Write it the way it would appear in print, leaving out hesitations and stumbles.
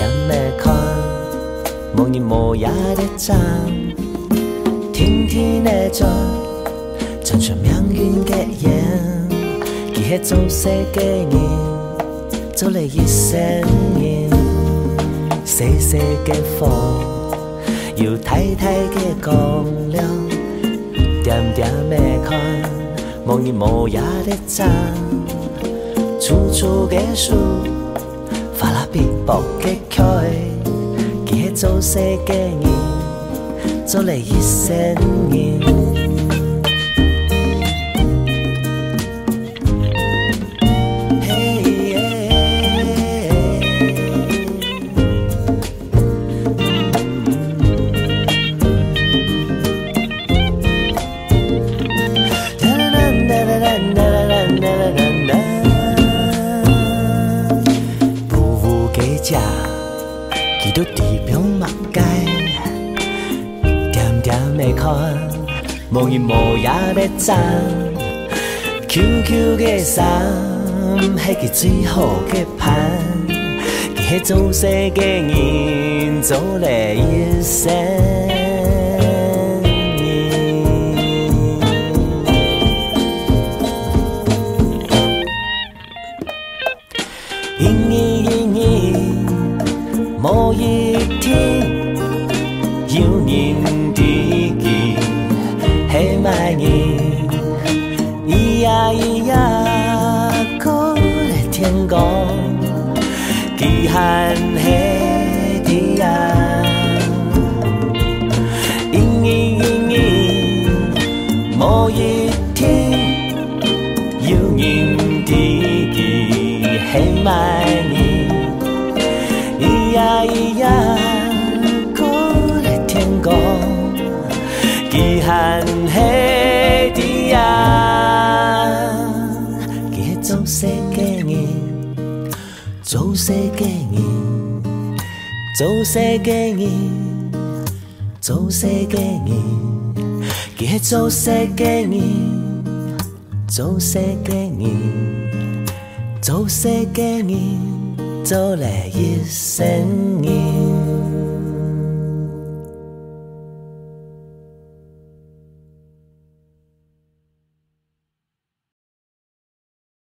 点的看，无日无夜的站，天天的转，穿出命运的眼，记迄做世界人，做了一生人，细细的风，又太太的光亮，点点的看，无日无夜的站，处处的树。法拉比布嘅曲，记迄做世界人，做了一生人。伊都地表马街，点点的看，无日无夜的站。QQ 的衫，迄个最好的伴，记迄做世界人，做了一生某一天，有人知己，迄卖人，咿呀咿呀，过了天光，遗憾迄滴呀，某一天，有人知己，迄卖人。咿呀咿呀，过了天光，遗憾迄滴呀，记做世界人，做世界人，做世界人，做世界人，记做世界人，做世界人，做世界人。做了一生。